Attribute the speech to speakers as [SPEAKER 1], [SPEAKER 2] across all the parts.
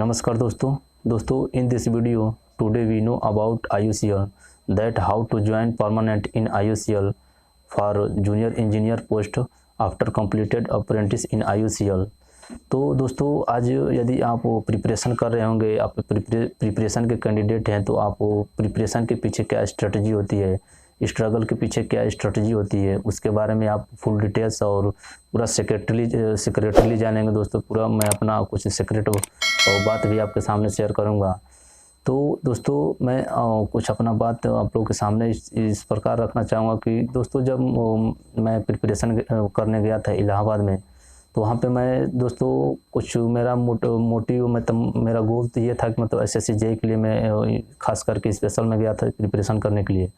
[SPEAKER 1] नमस्कार दोस्तों in this video today we know about IUCL that how to join permanent in IUCL for junior engineer post after completed apprentice in IUCL। तो दोस्तों आज यदि आप preparation कर रहे होंगे, आप प्रिपरेशन के कैंडिडेट हैं, तो आप प्रिपरेशन के पीछे क्या स्ट्रेटजी होती है, स्ट्रगल के पीछे क्या स्ट्रेटजी होती है, उसके बारे में आप फुल डिटेल्स और पूरा सेक्रेटली जानेंगे दोस्तों। पूरा मैं अपना कुछ सीक्रेट बात भी आपके सामने शेयर करूंगा। तो दोस्तों मैं कुछ अपना बात आप लोगों के सामने इस प्रकार रखना चाहूँगा कि दोस्तों जब मैं प्रिपरेशन करने गया था इलाहाबाद में, तो वहाँ पे मैं दोस्तों कुछ मेरा मोटिव मतलब मेरा गोल तो ये था कि मतलब SSC JEE के लिए मैं खास करके स्पेशल में गया था प्रिपरेशन करने के लिए।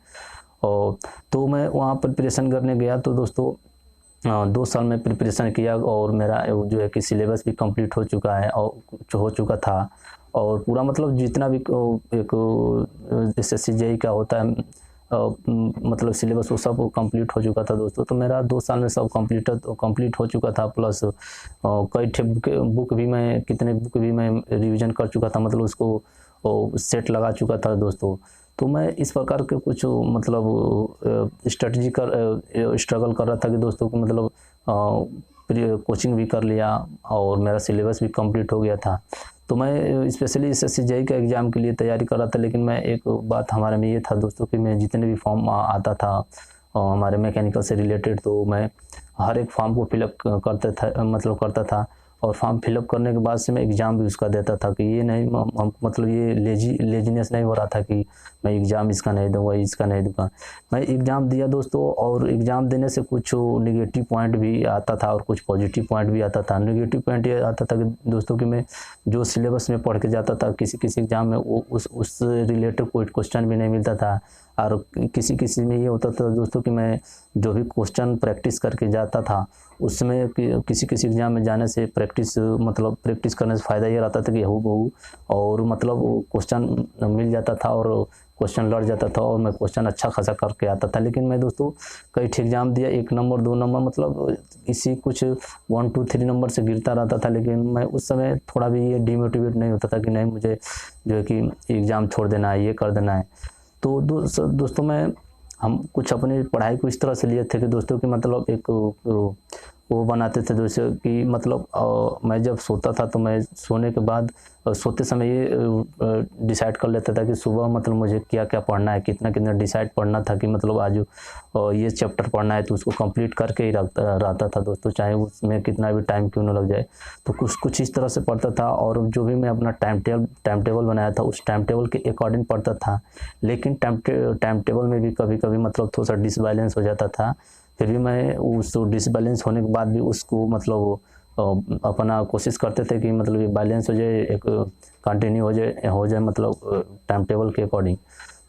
[SPEAKER 1] और तो मैं वहाँ प्रिपरेशन करने गया तो दोस्तों 2 साल में प्रिपरेशन किया और मेरा जो है कि सिलेबस भी कंप्लीट हो चुका है और हो चुका था, और पूरा मतलब जितना भी एक SSC JEE का होता है मतलब सिलेबस वो सब कंप्लीट हो चुका था दोस्तों। तो मेरा 2 साल में सब कंप्लीट हो चुका था, प्लस कई बुक भी मैं कितने बुक भी मैं रिवीजन कर चुका था, मतलब उसको सेट लगा चुका था दोस्तों। तो मैं इस प्रकार के कुछ मतलब स्ट्रेटजी स्ट्रगल कर रहा था कि दोस्तों को मतलब कोचिंग भी कर लिया और मेरा सिलेबस भी कंप्लीट हो गया था। तो मैं स्पेशली SSC JEE का एग्ज़ाम के लिए तैयारी कर रहा था, लेकिन मैं एक बात हमारे में ये था दोस्तों कि मैं जितने भी फॉर्म आता था हमारे मैकेनिकल से रिलेटेड, तो मैं हर एक फॉर्म को फिलअप करता था और फॉर्म फिलअप करने के बाद से मैं एग्ज़ाम भी उसका देता था कि ये नहीं मतलब ये लेजीनेस नहीं हो रहा था कि मैं एग्ज़ाम इसका नहीं दूंगा, इसका नहीं दूंगा। मैं एग्ज़ाम दिया दोस्तों, और एग्ज़ाम देने से कुछ नेगेटिव पॉइंट भी आता था और कुछ पॉजिटिव पॉइंट भी आता था। नेगेटिव पॉइंट ये आता था कि दोस्तों कि मैं जो सिलेबस में पढ़ के जाता था किसी एग्ज़ाम में वो उस रिलेटेड कोई क्वेश्चन भी नहीं मिलता था, और किसी में ये होता था दोस्तों कि मैं जो भी क्वेश्चन प्रैक्टिस करके जाता था उसमें किसी एग्ज़ाम में जाने से प्रैक्टिस करने से फ़ायदा ये रहता था कि हूबहू और मतलब क्वेश्चन मिल जाता था और क्वेश्चन लड़ जाता था और मैं क्वेश्चन अच्छा खासा करके आता था। लेकिन मैं दोस्तों कई एग्ज़ाम दिया, 1 नंबर 2 नंबर मतलब इसी कुछ 1 2 3 नंबर से गिरता रहता था, लेकिन मैं उस समय थोड़ा भी ये डिमोटिवेट नहीं होता था कि नहीं मुझे जो है कि एग्ज़ाम छोड़ देना है, ये कर देना है। तो दोस्तों हम कुछ अपनी पढ़ाई को इस तरह से लिए थे कि दोस्तों कि मतलब एक वो बनाते थे जैसे कि मतलब मैं जब सोता था तो मैं सोने के बाद सोते समय ये डिसाइड कर लेता था कि सुबह मतलब मुझे क्या क्या पढ़ना है, कितना डिसाइड पढ़ना था कि मतलब आज ये चैप्टर पढ़ना है तो उसको कंप्लीट करके ही रहता था दोस्तों, चाहे उसमें कितना भी टाइम क्यों न लग जाए। तो कुछ इस तरह से पढ़ता था, और जो भी मैं अपना टाइम टेबल बनाया था उस टाइम टेबल के अकॉर्डिंग पढ़ता था। लेकिन टाइम टेबल में भी कभी कभी मतलब थोड़ा सा डिसबैलेंस हो जाता था, फिर भी मैं उस डिसबैलेंस होने के बाद भी उसको मतलब अपना कोशिश करते थे कि मतलब ये बैलेंस हो जाए, एक कंटिन्यू हो जाए मतलब टाइम टेबल के अकॉर्डिंग।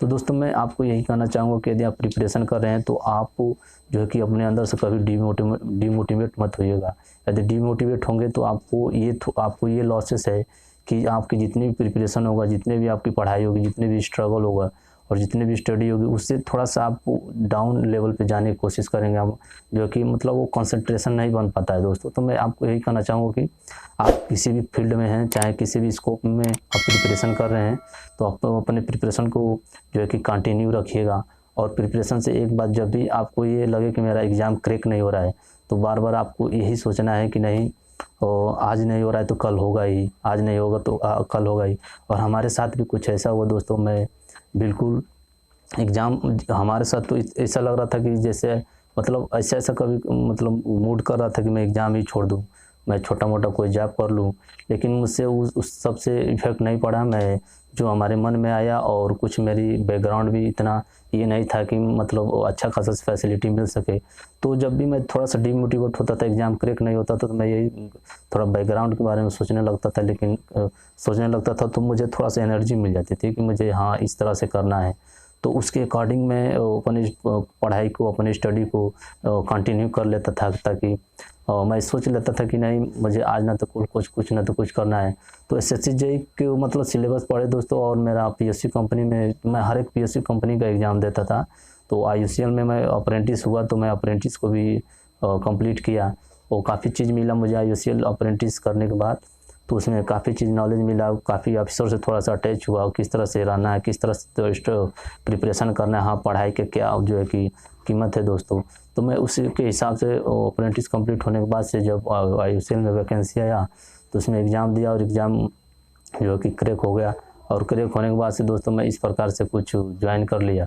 [SPEAKER 1] तो दोस्तों मैं आपको यही कहना चाहूँगा कि यदि आप प्रिपरेशन कर रहे हैं तो आप जो है कि अपने अंदर से कभी डिमोटिवेट मत होइएगा। यदि डिमोटिवेट होंगे तो आपको ये लॉसेस है कि आपकी जितनी भी प्रिपरेशन होगा, जितने भी आपकी पढ़ाई होगी, जितने भी स्ट्रगल होगा और जितने भी स्टडी होगी, उससे थोड़ा सा आप डाउन लेवल पे जाने की कोशिश करेंगे आप, जो कि मतलब वो कंसंट्रेशन नहीं बन पाता है दोस्तों। तो मैं आपको यही कहना चाहूँगा कि आप किसी भी फील्ड में हैं, चाहे किसी भी स्कोप में आप प्रिपरेशन कर रहे हैं, तो आप अपने प्रिपरेशन को जो है कि कंटिन्यू रखिएगा। और प्रिपरेशन से एक बात, जब भी आपको ये लगे कि मेरा एग्ज़ाम क्रैक नहीं हो रहा है, तो बार बार आपको यही सोचना है कि नहीं आज नहीं हो रहा है तो कल होगा ही, आज नहीं होगा तो कल होगा ही। और हमारे साथ भी कुछ ऐसा हुआ दोस्तों, मैं बिल्कुल एग्ज़ाम हमारे साथ तो ऐसा लग रहा था कि जैसे मतलब ऐसा कभी मतलब मूड कर रहा था कि मैं एग्ज़ाम ही छोड़ दूँ, मैं छोटा मोटा कोई जॉब कर लूँ। लेकिन मुझसे उस सब से इफ़ेक्ट नहीं पड़ा, मैं जो हमारे मन में आया, और कुछ मेरी बैकग्राउंड भी इतना ये नहीं था कि मतलब अच्छा खासा फैसिलिटी मिल सके। तो जब भी मैं थोड़ा सा डिमोटिवेट होता था, एग्ज़ाम क्रैक नहीं होता था, तो मैं यही थोड़ा बैकग्राउंड के बारे में सोचने लगता था। लेकिन सोचने लगता था तो मुझे थोड़ा सा एनर्जी मिल जाती थी कि मुझे हाँ इस तरह से करना है। तो उसके अकॉर्डिंग मैं अपनी पढ़ाई को, अपनी स्टडी को कंटिन्यू कर लेता था, ताकि मैं सोच लेता था कि नहीं मुझे आज ना तो कुछ ना तो कुछ करना है। तो SSC JEE के मतलब सिलेबस पढ़े दोस्तों, और मेरा PSU कंपनी में मैं हर एक PSU कंपनी का एग्ज़ाम देता था। तो IUCL में मैं अप्रेंटिस हुआ, तो मैं अप्रेंटिस को भी कंप्लीट किया और काफ़ी चीज़ मिला मुझे IUCL अप्रेंटिस करने के बाद। तो उसमें काफ़ी चीज़ नॉलेज मिला, काफ़ी ऑफिसर से थोड़ा सा अटैच हुआ, किस तरह से रहना है, किस तरह से प्रिपरेशन करना है, हाँ पढ़ाई के क्या जो है कि कीमत है दोस्तों। तो मैं उसी के हिसाब से अप्रेंटिस कंप्लीट होने के बाद से जब IUCL में वैकेंसी आया तो उसमें एग्ज़ाम दिया और एग्ज़ाम जो है कि क्रैक हो गया। और क्रैक होने के बाद से दोस्तों मैं इस प्रकार से कुछ ज्वाइन कर लिया।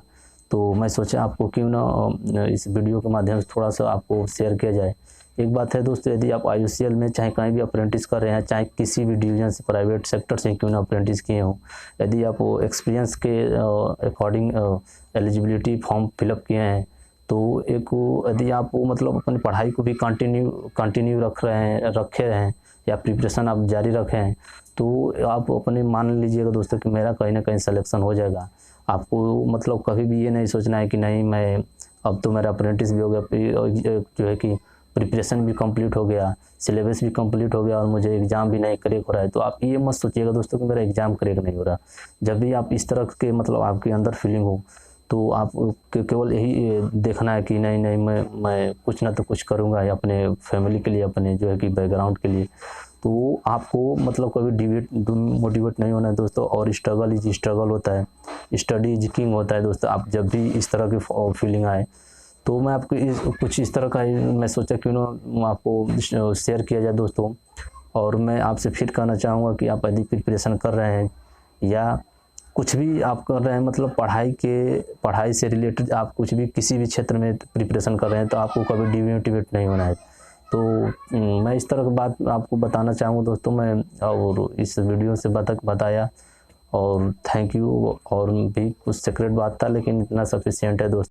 [SPEAKER 1] तो मैं सोचा आपको क्यों ना इस वीडियो के माध्यम से थोड़ा सा आपको शेयर किया जाए। एक बात है दोस्तों, यदि आप IUCL में चाहे कहीं भी अप्रेंटिस कर रहे हैं, चाहे किसी भी डिवीज़न से प्राइवेट सेक्टर से क्यों ना अप्रेंटिस किए हों, यदि आप एक्सपीरियंस के अकॉर्डिंग एलिजिबिलिटी फॉर्म फिलअप किए हैं, तो एक यदि आप मतलब अपनी पढ़ाई को भी कंटिन्यू रखे हैं या प्रिपरेशन आप जारी रखें, तो आप अपने मान लीजिएगा दोस्तों कि मेरा कहीं ना कहीं सिलेक्शन हो जाएगा। आपको मतलब कभी भी ये नहीं सोचना है कि नहीं मैं अब तो मेरा अप्रेंटिस भी हो गया, जो है कि प्रिपरेशन भी कंप्लीट हो गया, सिलेबस भी कंप्लीट हो गया और मुझे एग्ज़ाम भी नहीं क्रैक हो रहा है। तो आप ये मत सोचिएगा दोस्तों कि मेरा एग्ज़ाम क्रैक नहीं हो रहा। जब भी आप इस तरह के मतलब आपके अंदर फीलिंग हो, तो आप केवल यही देखना है कि नहीं मैं कुछ ना तो कुछ करूँगा या अपने फैमिली के लिए, अपने जो है कि बैकग्राउंड के लिए। तो आपको मतलब कभी मोटिवेट नहीं होना है दोस्तों। और स्ट्रगल इज स्ट्रगल होता है, स्टडी इज किंग होता है दोस्तों। आप जब भी इस तरह की फीलिंग आए, तो मैं आपको कुछ इस तरह का मैं सोचा क्यों ना आपको शेयर किया जाए दोस्तों। और मैं आपसे फिर कहना चाहूँगा कि आप यदि प्रिपरेशन कर रहे हैं या कुछ भी आप कर रहे हैं, मतलब पढ़ाई से रिलेटेड आप कुछ भी किसी भी क्षेत्र में प्रिपरेशन कर रहे हैं, तो आपको कभी डिमोटिवेट नहीं होना है। तो मैं इस तरह की बात आपको बताना चाहूँगा दोस्तों मैं, और इस वीडियो से बताया। और थैंक यू। और भी कुछ सीक्रेट बात था लेकिन इतना सफिशिएंट है दोस्तों।